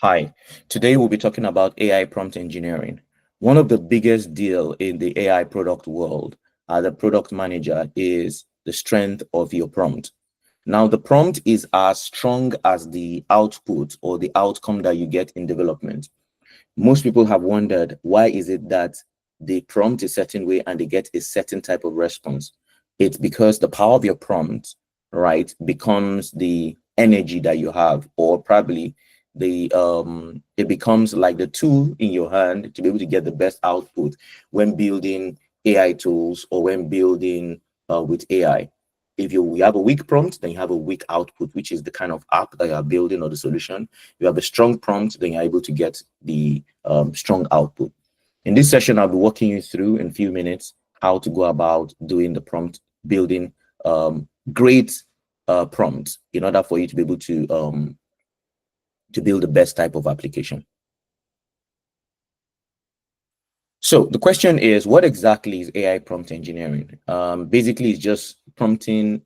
Hi, today we'll be talking about AI prompt engineering. One of the biggest deal in the AI product world as a product manager is the strength of your prompt. Now, the prompt is as strong as the output or the outcome that you get in development. Most people have wondered, why is it that they prompt a certain way and they get a certain type of response? It's because the power of your prompt, right, becomes the energy that you have, or probably it becomes like the tool in your hand to be able to get the best output when building AI tools or when building with AI. If you have a weak prompt, then you have a weak output, which is the kind of app that you are building or the solution. You have a strong prompt, then you're able to get the strong output. In this session, I'll be walking you through in a few minutes how to go about doing the prompt building great prompts in order for you to be able to build the best type of application. So the question is, what exactly is AI prompt engineering? Basically, it's just turning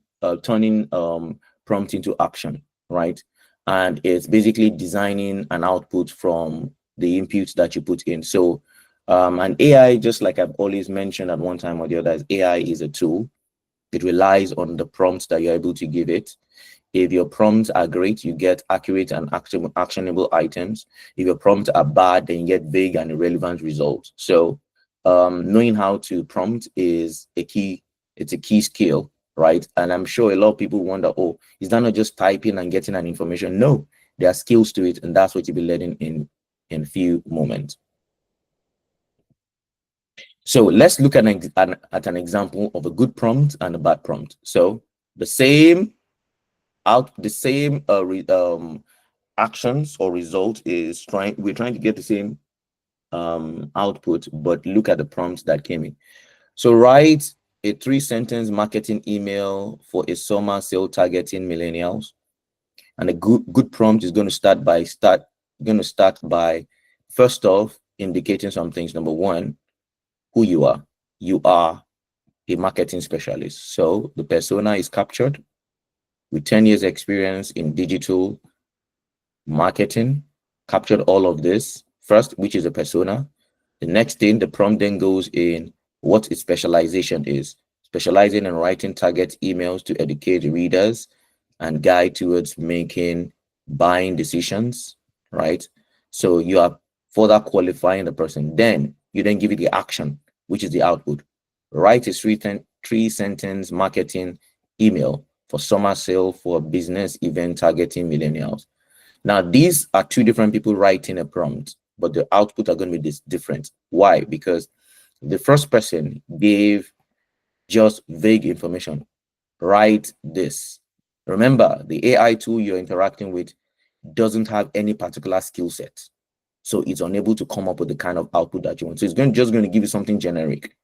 prompt into action, right? And it's basically designing an output from the inputs that you put in. So and AI, just like I've always mentioned at one time or the other, is AI is a tool. It relies on the prompts that you're able to give it. If your prompts are great, you get accurate and actionable items. If your prompts are bad, then you get vague and irrelevant results. So knowing how to prompt is a key, it's a key skill, right? And I'm sure a lot of people wonder, oh, is that not just typing and getting an information? No, there are skills to it, and that's what you'll be learning in a few moments. So let's look at an example of a good prompt and a bad prompt. So the same actions or result is we're trying to get the same output, but look at the prompts that came in. So write a 3-sentence marketing email for a summer sale targeting millennials. And a good prompt is going to start by first off indicating some things. Number one, who you are. You are a marketing specialist. So the persona is captured with 10 years experience in digital marketing, captured all of this first, which is a persona. The next thing, the prompt then goes in what its specialization is. Specializing in writing target emails to educate readers and guide towards making buying decisions, right? So you are further qualifying the person. Then you then give it the action, which is the output. Write a 3-sentence marketing email for summer sale for a business event targeting millennials. Now, these are two different people writing a prompt, but the output are going to be different. Why? Because the first person gave just vague information. Write this. Remember, the AI tool you're interacting with doesn't have any particular skill set. So it's unable to come up with the kind of output that you want. So it's just going to give you something generic,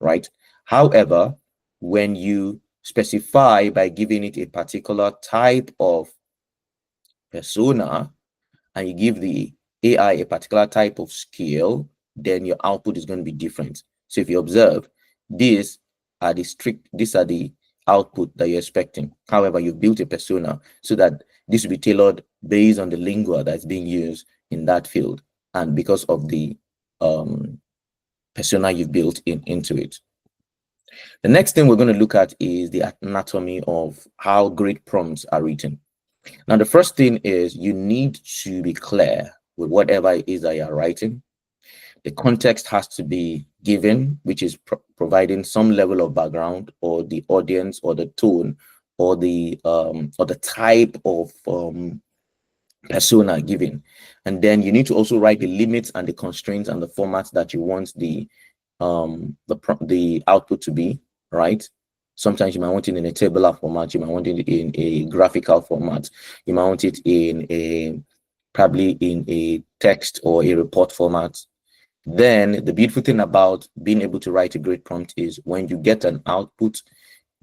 right? However, when you specify by giving it a particular type of persona and you give the AI a particular type of skill, then your output is going to be different. So if you observe, these are the output that you're expecting. However, you've built a persona so that this will be tailored based on the lingua that's being used in that field and because of the persona you've built into it. The next thing we're going to look at is the anatomy of how great prompts are written. Now, the first thing is you need to be clear with whatever it is that you're writing. The context has to be given, which is providing some level of background or the audience or the tone or the type of persona given. And then you need to also write the limits and the constraints and the formats that you want the output to be, right? Sometimes you might want it in a tabular format, you might want it in a graphical format, you might want it in probably in a text or a report format. Then the beautiful thing about being able to write a great prompt is when you get an output,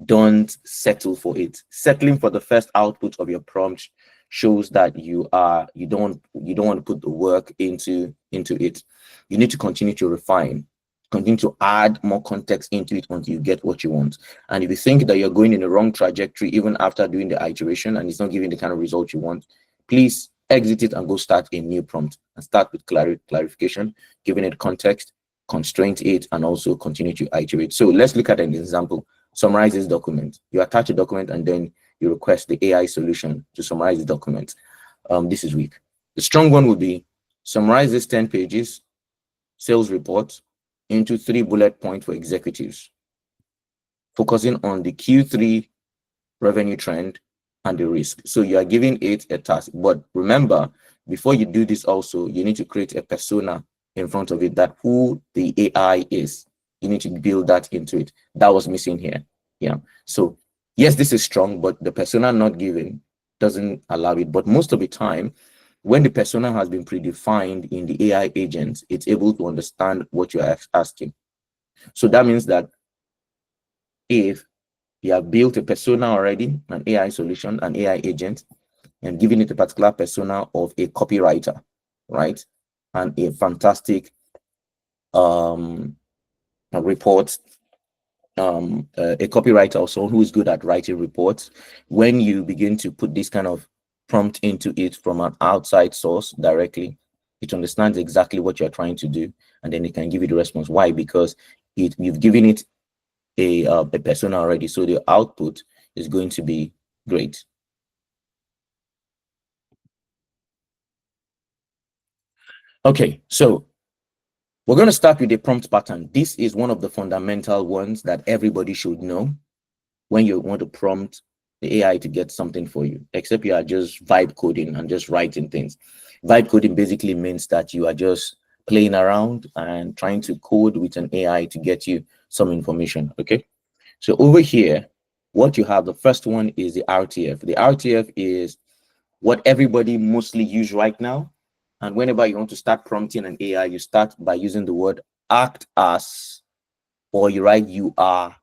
don't settle for it. Settling for the first output of your prompt shows that you don't want to put the work into it. You need to continue to refine, continue to add more context into it until you get what you want. And if you think that you're going in the wrong trajectory even after doing the iteration and it's not giving the kind of result you want, please exit it and go start a new prompt and start with clarification, giving it context, constraint it, and also continue to iterate. So let's look at an example. Summarize this document. You attach a document and then you request the AI solution to summarize the document. This is weak. The strong one would be summarize this 10 pages sales report into 3 bullet points for executives, focusing on the Q3 revenue trend and the risk. So you are giving it a task. But remember, before you do this also, you need to create a persona in front of it, that who the AI is. You need to build that into it. That was missing here. Yeah. So yes, this is strong, but the persona not given doesn't allow it. But most of the time, when the persona has been predefined in the AI agent, it's able to understand what you're asking. So that means that if you have built a persona already, an AI solution, an AI agent, and giving it a particular persona of a copywriter, right? And a fantastic report, a copywriter or someone who is good at writing reports. When you begin to put this kind of prompt into it from an outside source directly, it understands exactly what you're trying to do, and then it can give you the response. Why? Because you've given it a persona already, so the output is going to be great. Okay, so we're going to start with a prompt pattern. This is one of the fundamental ones that everybody should know when you want to prompt the AI to get something for you, except you are just vibe coding and just writing things. Vibe coding basically means that you are just playing around and trying to code with an AI to get you some information. Okay, so over here, what you have, the first one is the RTF. The RTF is what everybody mostly use right now. And whenever you want to start prompting an AI, you start by using the word act as, or you write you are.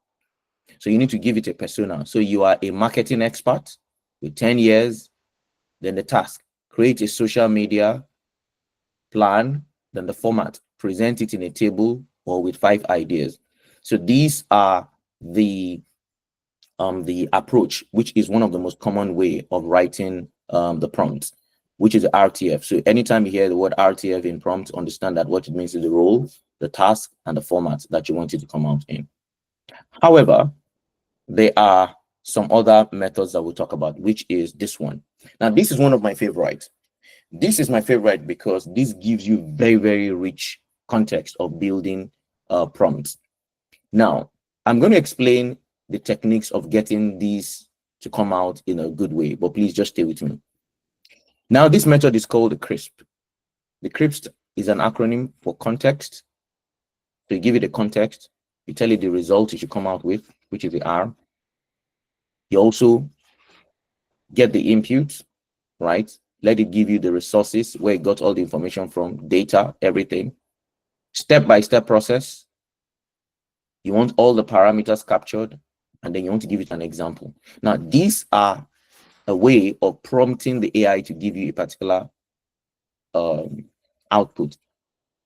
So you need to give it a persona. So you are a marketing expert with 10 years. Then the task, create a social media plan. Then the format, present it in a table or with 5 ideas. So these are the approach, which is one of the most common way of writing the prompts, which is RTF. So anytime you hear the word RTF in prompt, understand that what it means is the role, the task, and the format that you want it to come out in. However, there are some other methods that we'll talk about, which is this one. Now, this is one of my favorites. This is my favorite because this gives you very, very rich context of building prompts. Now, I'm going to explain the techniques of getting these to come out in a good way, but please just stay with me. Now, this method is called the CRISP. The CRISP is an acronym for context. So you give it a context, you tell it the result it should come out with, which is the R. You also get the input, right? Let it give you the resources where it got all the information from, data, everything. Step-by-step process. You want all the parameters captured, and then you want to give it an example. Now, these are a way of prompting the AI to give you a particular output,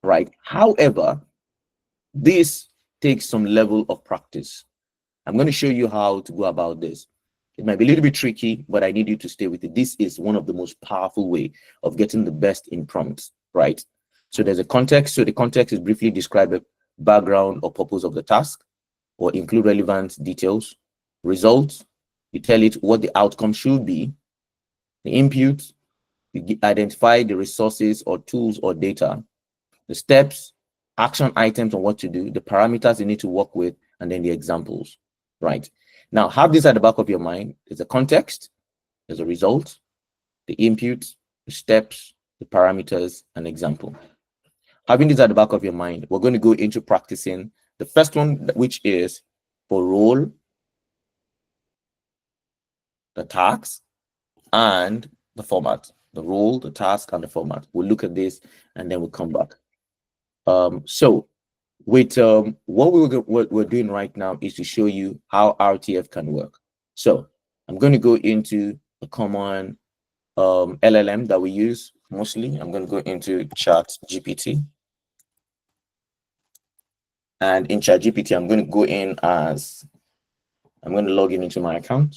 right? However, this takes some level of practice. I'm going to show you how to go about this. It might be a little bit tricky, but I need you to stay with it. This is one of the most powerful way of getting the best in prompts, right? So there's a context. So the context is briefly describe the background or purpose of the task, or include relevant details. Results, you tell it what the outcome should be. The input, you identify the resources or tools or data. The steps, action items on what to do, the parameters you need to work with, and then the examples, right? Now, have this at the back of your mind. There's a context, there's a result, the input, the steps, the parameters, and example. Having this at the back of your mind, we're going to go into practicing the first one, which is for role, the task, and the format. The role, the task, and the format. We'll look at this, and then we'll come back. So with what we're doing right now is to show you how RTF can work. So I'm going to go into a common LLM that we use mostly. I'm going to go into Chat GPT. And in Chat GPT, I'm going to go in as, I'm going to log in into my account,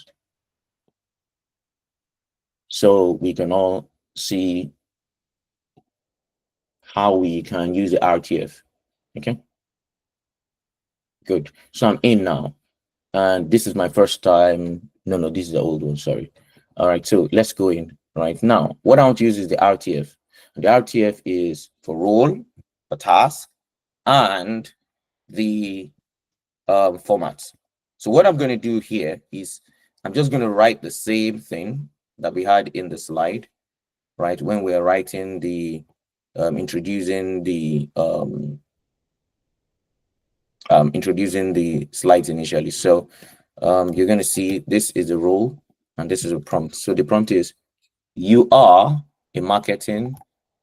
so we can all see how we can use the RTF. Okay, good. So I'm in now, and this is my first time. No, this is the old one. Sorry. All right, so let's go in right now. What I want to use is the RTF. The RTF is for role, for task, and the formats. So what I'm going to do here is I'm just going to write the same thing that we had in the slide, right? When we're writing the introducing the slides initially. So you're going to see this is a role and this is a prompt. So the prompt is, you are a marketing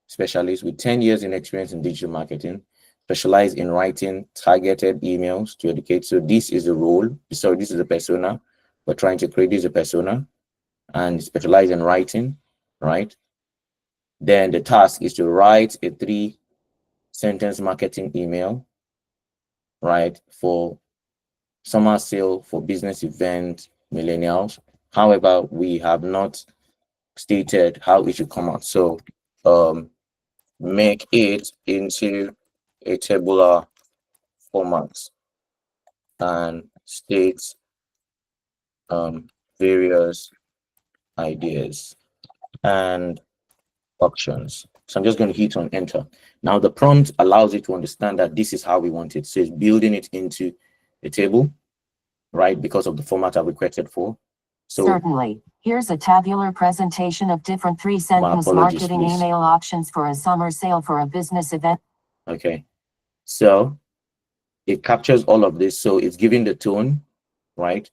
specialist with 10 years in experience in digital marketing, specialize in writing targeted emails to educate. So this is a role. So this is a persona. We're trying to create this a persona and specialize in writing, right? Then the task is to write a 3-sentence marketing email, right, for summer sale for business event millennials. However, we have not stated how it should come out. So make it into a tabular format and state various ideas and options. So I'm just going to hit on enter. Now the prompt allows it to understand that this is how we want it. So it's building it into a table, right? Because of the format I've requested for. So certainly, here's a tabular presentation of different 3-sentence marketing please. email options for a summer sale for a business event. Okay, so it captures all of this. So it's giving the tone, right?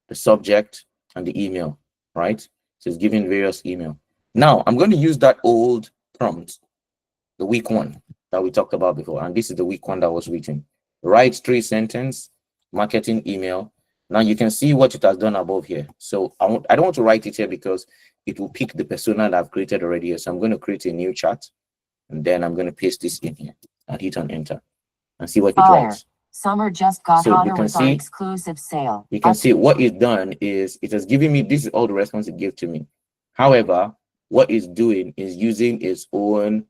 The subject and the email, right? So it's giving various email. Now I'm going to use that old prompt, the week one that we talked about before. And this is the week one that was written. Write 3-sentence marketing email. Now you can see what it has done above here. So I don't want to write it here because it will pick the persona that I've created already here. So I'm going to create a new chat and then I'm going to paste this in here and hit on enter and see what it writes. Summer just got hotter with our exclusive sale. You can see what it's done is it has given me, this is all the response it gave to me. However, what it's doing is using its own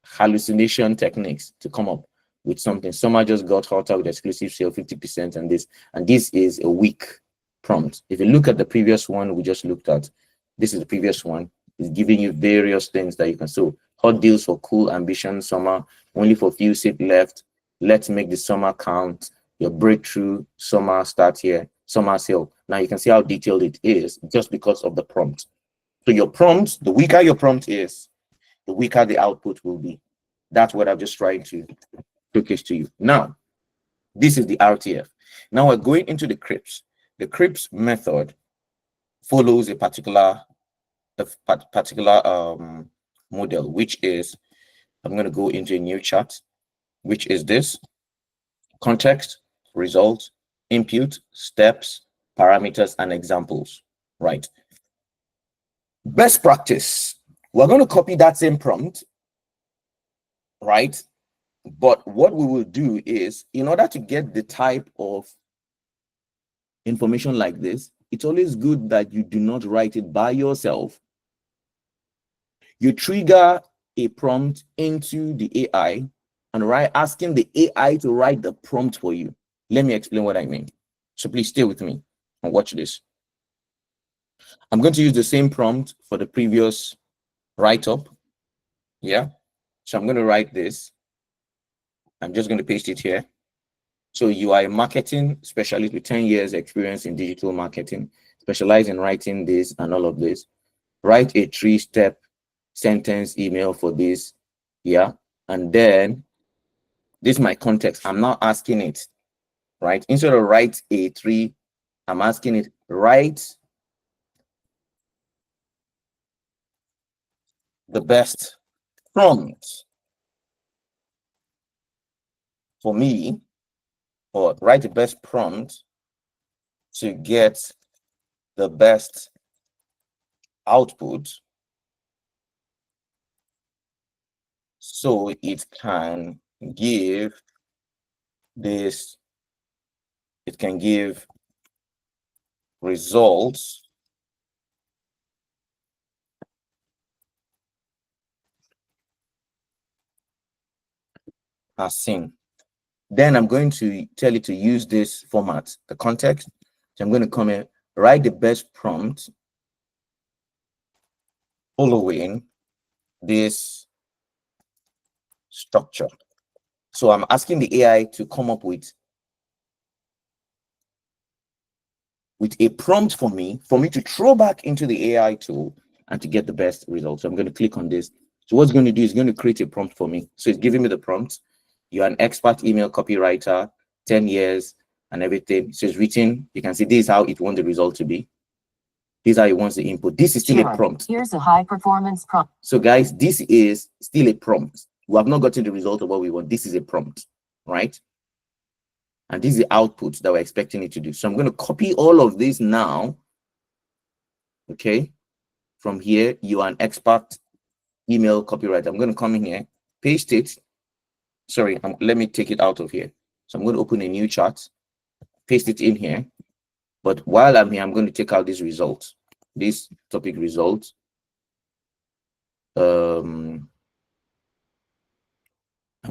hallucination techniques to come up with something. Summer just got hotter with exclusive sale 50% and this is a weak prompt. If you look at the previous one we just looked at, this is the previous one. It's giving you various things that you can. So hot deals for cool ambition summer, only for few seats left, let's make the summer count, your breakthrough summer start here, summer sale. Now you can see how detailed it is just because of the prompt. So your prompt, the weaker your prompt is, the weaker the output will be. That's what I'm just trying to showcase to you. Now, this is the RTF. Now we're going into the CRIPS. The CRIPS method follows a particular model, which is, I'm going to go into a new chart, which is this: context, result, input, steps, parameters, and examples, right? Best practice. We're going to copy that same prompt, right? But what we will do is, in order to get the type of information like this, it's always good that you do not write it by yourself. You trigger a prompt into the AI and asking the AI to write the prompt for you. Let me explain what I mean. So please stay with me and watch this. I'm going to use the same prompt for the previous write-up. Yeah. So I'm going to write this. I'm just going to paste it here. So you are a marketing specialist with 10 years experience in digital marketing, specialize in writing this and all of this. Write a 3-step sentence email for this. Yeah. And then this is my context. I'm not asking it, right? Instead of write a 3, I'm asking it, write the best prompt for me, or write the best prompt to get the best output so it can give this, it can give results as seen. Then I'm going to tell it to use this format, the context. So I'm going to come in, write the best prompt following this structure. So I'm asking the AI to come up with a prompt for me to throw back into the AI tool and to get the best results. So I'm going to click on this. So what's going to do is going to create a prompt for me. So it's giving me the prompt. You're an expert email copywriter, 10 years and everything. So it's written. You can see this is how it wants the result to be. This is how it wants the input. This is still a prompt. Here's a high performance prompt. So guys, this is still a prompt. We have not gotten the result of what we want. This is a prompt, right? And this is the output that we're expecting it to do. So I'm going to copy all of this now. Okay. From here, you are an expert email copywriter. I'm going to come in here, paste it. Sorry, let me take it out of here. So I'm going to open a new chart, paste it in here. But while I'm here, I'm going to take out this result, this topic result. I'm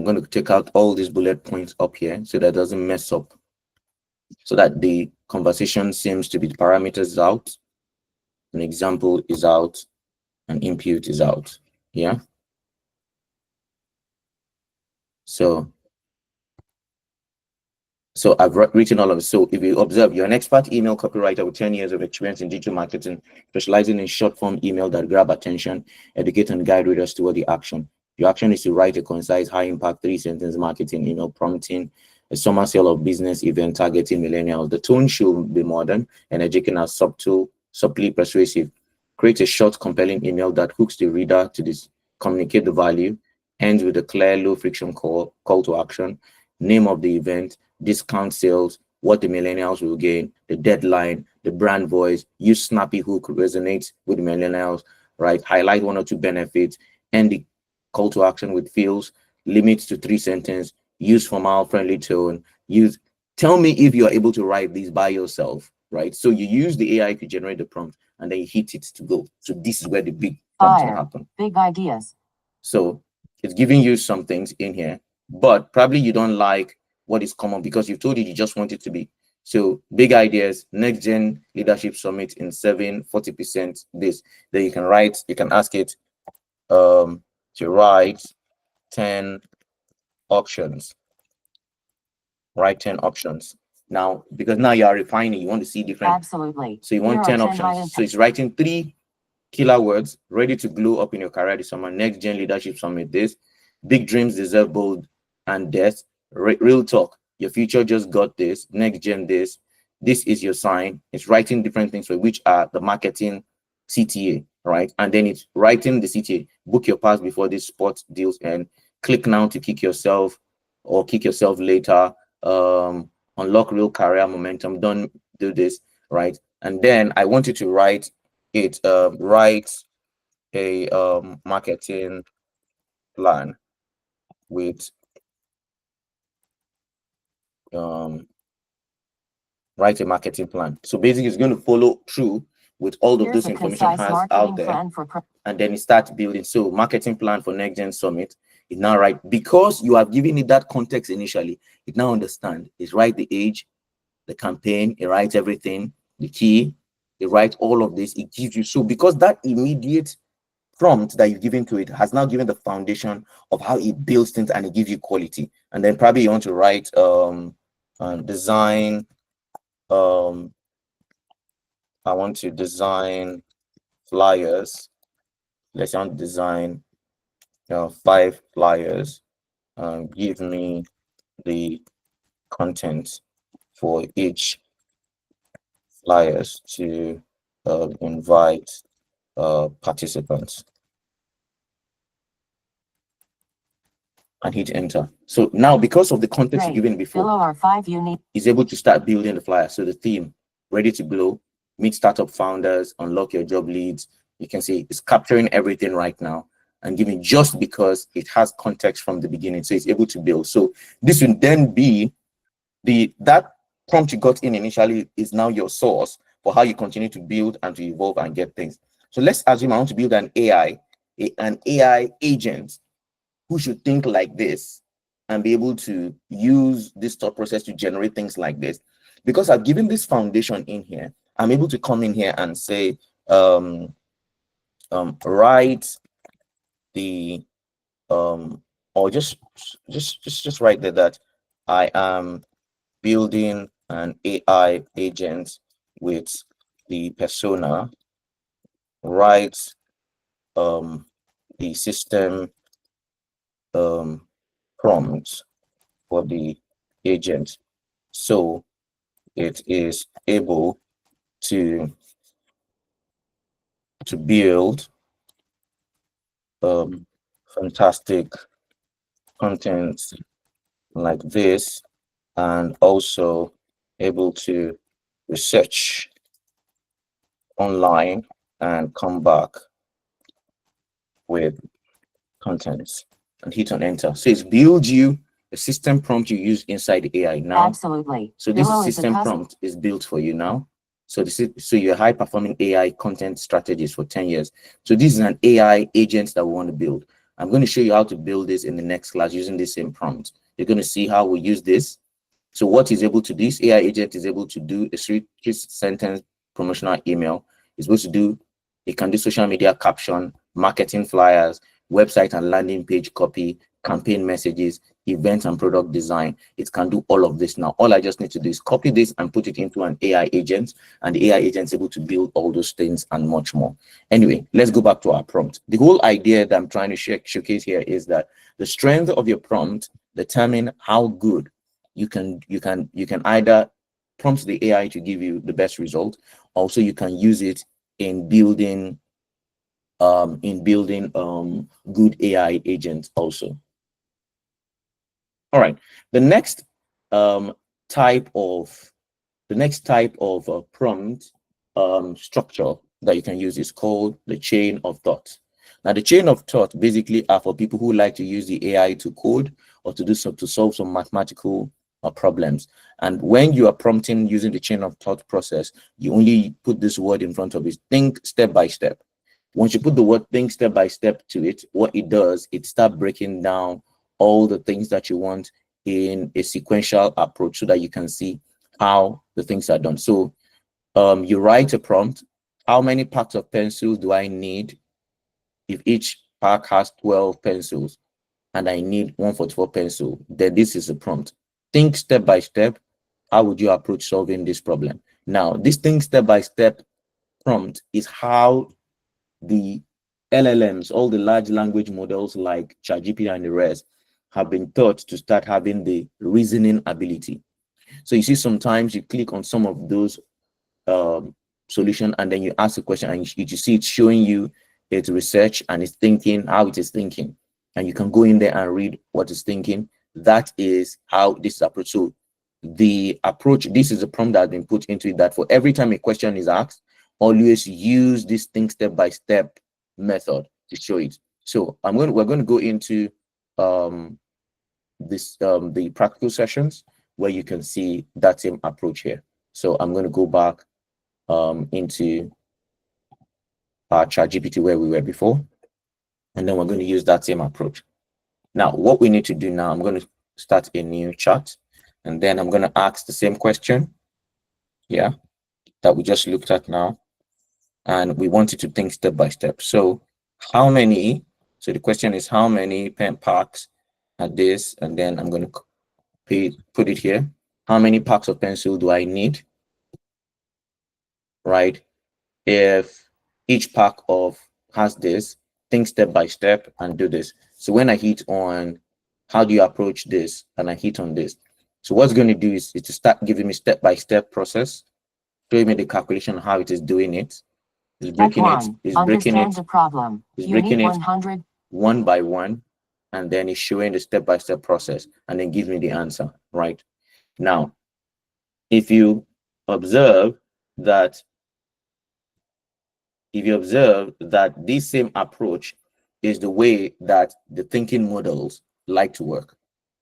going to take out all these bullet points up here so that it doesn't mess up, so that the conversation seems to be, the parameters is out, an example is out, an input is out. Yeah. So I've written all of it. So if you observe, you're an expert email copywriter with 10 years of experience in digital marketing, specializing in short form email that grab attention, educate and guide readers toward the action. Your action is to write a concise, high impact 3-sentence marketing email prompting a summer sale of business event targeting millennials. The tone should be modern, energetic and subtly persuasive. Create a short, compelling email that hooks the reader to this, communicate the value, ends with a clear, low friction call to action, name of the event, discount sales, what the millennials will gain, the deadline, the brand voice, use snappy hook resonates with millennials, right? Highlight 1 or 2 benefits, and the call to action with feels, limits to 3 sentences, use formal friendly tone, tell me if you're able to write these by yourself, right? So you use the AI to generate the prompt and then you hit it to go. So this is where the big prompting happen. Big ideas. So it's giving you some things in here, but probably you don't like what is common because you've told it you just want it to be. So big ideas, next gen leadership summit in 40% this. Then you can ask it to write 10 options. Write 10 options. Now, because now you are refining, you want to see different. Absolutely. So you want 10 options. So it's writing 3 killer words ready to glow up in your career this summer. Next gen leadership summit this. Big dreams deserve bold and depth. Real talk. Your future just got this. Next gen this. This is your sign. It's writing different things for which are the marketing CTA, right? And then it's writing the CTA. Book your pass before this spot deals end. Click now to kick yourself or kick yourself later. Unlock real career momentum. Don't do this, right? And then I want you to write a marketing plan with write a marketing plan. So basically it's going to follow through with all of this information has out there, and then it starts building. So marketing plan for next gen summit is now right, because you have given it that context initially. It now understand. It's right the age, the campaign, it writes everything, the key, it writes all of this. It gives you, so because that immediate prompt that you've given to it has now given the foundation of how it builds things, and it gives you quality. And then probably you want to write design I want to design flyers. Let's want to design 5 flyers. Give me the content for each flyers to invite participants, and hit enter. So now, because of the context you've given before, are 5 unique. Is able to start building the flyer. So the theme, ready to glow, meet startup founders, unlock your job leads. You can see it's capturing everything right now and giving, just because it has context from the beginning. So it's able to build. So this will then be that prompt you got in initially is now your source for how you continue to build and to evolve and get things. So let's assume I want to build an AI agent who should think like this. and be able to use this thought process to generate things like this. Because I've given this foundation in here, I'm able to come in here and say, write the or just write there that I am building an AI agent with the persona, write the system prompt for the agent so it is able to build fantastic content like this, and also able to research online and come back with contents, and hit on enter. So it's build you a system prompt you use inside the AI now. Absolutely. So this system prompt is built for you now. So this is so your high performing AI content strategies for 10 years. So this is an AI agent that we want to build. I'm going to show you how to build this in the next class using the same prompt. You're going to see how we use this. So what is able to do, this AI agent is able to do a three-sentence promotional email. It's supposed to do, it can do social media caption, marketing flyers, website and landing page copy, campaign messages, event and product design. It can do all of this now. All I just need to do is copy this and put it into an AI agent, and the AI agent is able to build all those things and much more. Anyway, let's go back to our prompt. The whole idea that I'm trying to showcase here is that the strength of your prompt determine how good you can either prompt the AI to give you the best result. Also, you can use it in building good AI agents also. All right, the next type of prompt structure that you can use is called the chain of thought. Now, the chain of thought basically are for people who like to use the AI to code or to solve some mathematical problems. And when you are prompting using the chain of thought process, you only put this word in front of it. Think step by step. Once you put the word think step by step to it, what it does, it starts breaking down all the things that you want in a sequential approach so that you can see how the things are done. So you write a prompt. How many packs of pencils do I need if each pack has 12 pencils and I need 144 pencil? Then this is a prompt. Think step by step. How would you approach solving this problem? Now, this think step by step prompt is how the LLMs, all the large language models like ChatGPT and the rest, have been taught to start having the reasoning ability. So you see, sometimes you click on some of those solution and then you ask a question and you see it showing you its research and it's thinking how it is thinking, and you can go in there and read what it's thinking. That is how this is approached. So the approach, this is a prompt that has been put into it, that for every time a question is asked, always use this think step by step method to show it. So we're going to go into the practical sessions where you can see that same approach here. So I'm going to go back into our ChatGPT where we were before, and then we're going to use that same approach. Now, what we need to do now, I'm going to start a new chat, and then I'm going to ask the same question, yeah, that we just looked at now, and we want it to think step by step. So how many, so the question is how many pen packs are this, and then I'm going to put it here. How many packs of pencil do I need, right? If each pack of has this, think step by step and do this. So when I hit on how do you approach this, and I hit on this, so what's going to do is to start giving me step by step process, showing me the calculation how it is doing it. It's breaking it. It's breaking it. The problem. It's You breaking need it 100. one by one, and then it's showing the step by step process, and then give me the answer. Right now, if you observe that this same approach is the way that the thinking models like to work.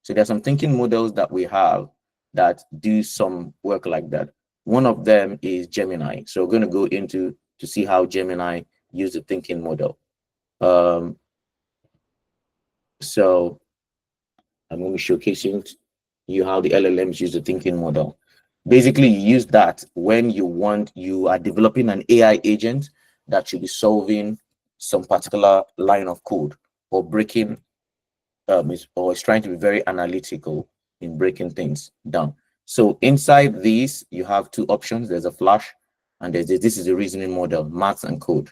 So there's some thinking models that we have that do some work like that. One of them is Gemini. So we're going to go into to see how Gemini use the thinking model. So I'm going to be showcasing you how the LLMs use the thinking model. Basically, you use that when you are developing an AI agent that should be solving some particular line of code or breaking or is trying to be very analytical in breaking things down. So inside these, you have two options. There's a flash, and this is a reasoning model, math and code.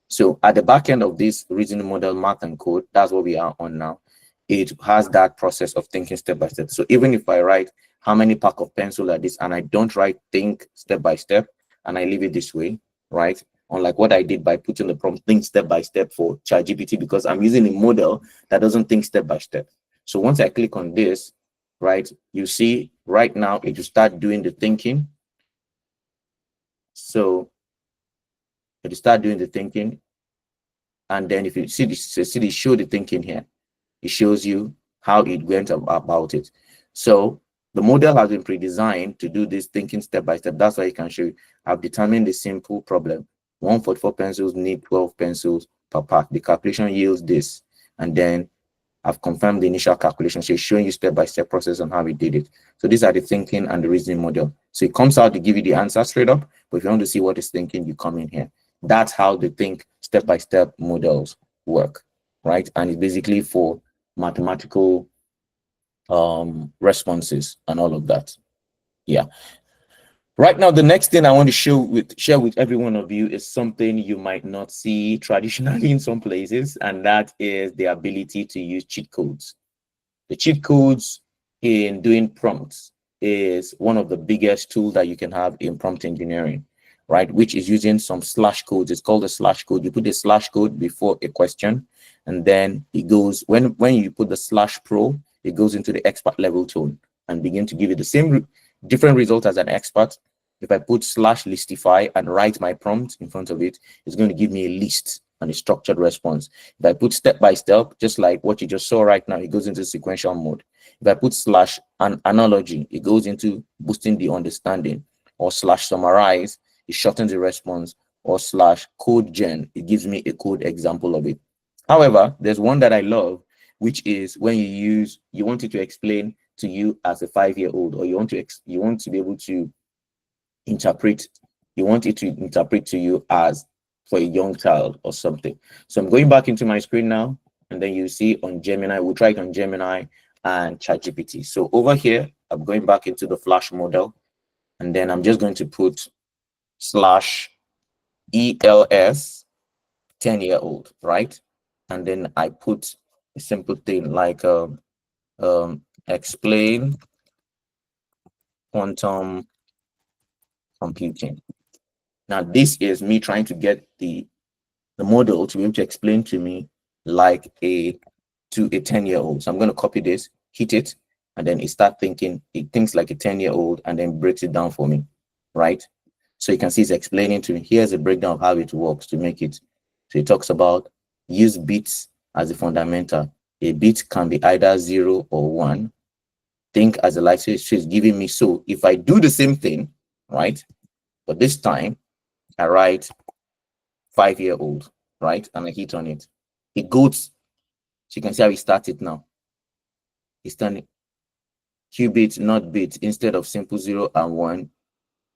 So at the back end of this reasoning model, math and code, that's what we are on now. It has that process of thinking step by step. So even if I write how many pack of pencil are this, and I don't write think step by step, and I leave it this way, right? Unlike what I did by putting the prompt think step by step for ChatGPT, because I'm using a model that doesn't think step by step. So once I click on this, right, you see right now it will start doing the thinking. So it will start doing the thinking. And then if you see this show the thinking here, it shows you how it went about it. So the model has been pre-designed to do this thinking step by step. That's why you can show you. I've determined the simple problem. 144 pencils need 12 pencils per pack. The calculation yields this. And then I've confirmed the initial calculation. So it's showing you step-by-step process on how we did it. So these are the thinking and the reasoning model. So it comes out to give you the answer straight up. But if you want to see what it's thinking, you come in here. That's how the think step-by-step models work, right? And it's basically for mathematical responses and all of that. Yeah. Right now, the next thing I want to share with every one of you is something you might not see traditionally in some places, and that is the ability to use cheat codes. The cheat codes in doing prompts is one of the biggest tools that you can have in prompt engineering, right? Which is using some slash codes. It's called a slash code. You put a slash code before a question, and then it goes, when you put the slash pro, it goes into the expert level tone and begin to give you the same different result as an expert. If I put slash listify and write my prompt in front of it, it's going to give me a list and a structured response. If I put step by step, just like what you just saw right now, it goes into sequential mode. If I put slash an analogy, it goes into boosting the understanding, or slash summarize, it shortens the response, or slash code gen, it gives me a code example of it. However, there's one that I love, which is when you want it to explain to you as a 5-year-old, or you want to be able to interpret, you want it to interpret to you as for a young child or something. So I'm going back into my screen now, and then you see on Gemini, we'll try it on Gemini and ChatGPT. So over here, I'm going back into the Flash model, and then I'm just going to put slash ELS 10-year-old, right? And then I put a simple thing like explain quantum computing. Now, this is me trying to get the model to be able to explain to me like a 10-year-old. So I'm going to copy this, hit it, and then it thinks like a 10-year-old and then breaks it down for me, right? So you can see it's explaining to me. Here's a breakdown of how it works to make it. So it talks about use bits as a fundamental. A bit can be either 0 or 1. Think as a light. So it's giving me, so if I do the same thing, right? But this time I write 5-year-old, right? And I hit on it. It goes, so you can see how it started now. It's turning qubit, not bit, instead of simple 0 and 1,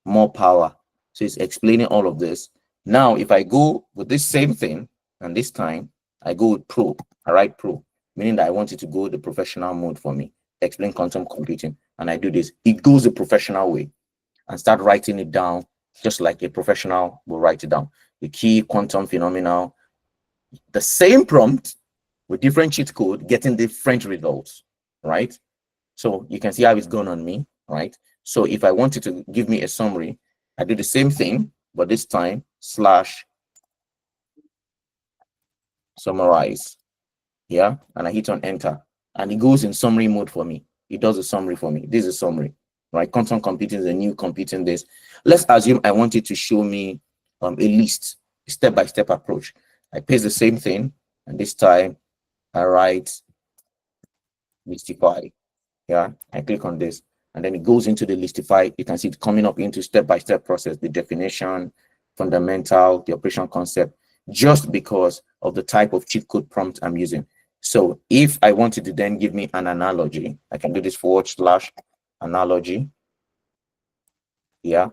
more power. So it's explaining all of this. Now, if I go with this same thing, and this time I go with pro, I write pro, meaning that I want it to go the professional mode for me, explain quantum computing, and I do this. It goes the professional way and start writing it down just like a professional will write it down. The key quantum phenomenon, the same prompt with different cheat code, getting different results, right? So you can see how it's gone on me, right? So if I wanted to give me a summary, I do the same thing, but this time slash summarize, yeah, and I hit on enter, and it goes in summary mode for me. It does a summary for me. This is a summary, right? Quantum computing is a new computing this. Let's assume I wanted to show me a list, a step-by-step approach. I paste the same thing, and this time I write listify. Yeah, I click on this, and then it goes into the listify. You can see it coming up into step-by-step process, the definition, fundamental, the operation concept, just because of the type of cheat code prompt I'm using. So if I wanted to then give me an analogy, I can do this / analogy, yeah,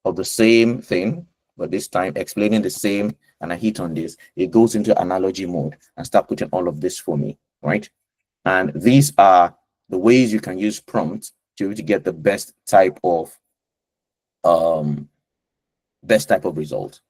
of the same thing, but this time explaining the same, and I hit on this, it goes into analogy mode and start putting all of this for me, right? And these are the ways you can use prompts to get the um best type of result.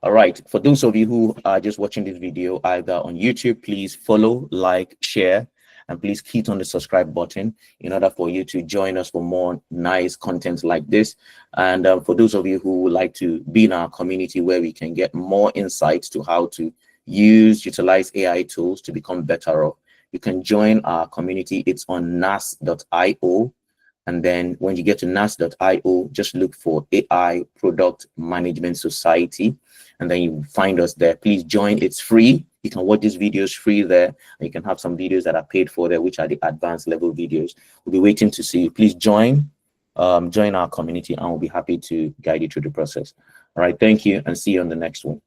All right. For those of you who are just watching this video either on YouTube, please follow, like, share, and please hit on the subscribe button in order for you to join us for more nice content like this. And for those of you who would like to be in our community where we can get more insights to how to utilize AI tools to become better off, you can join our community. It's on nas.io. And then when you get to nas.io, just look for AI Product Management Society, and then you find us there. Please join. It's free. You can watch these videos free there. And you can have some videos that are paid for there, which are the advanced level videos. We'll be waiting to see you. Please join our community, and we'll be happy to guide you through the process. All right. Thank you, and see you on the next one.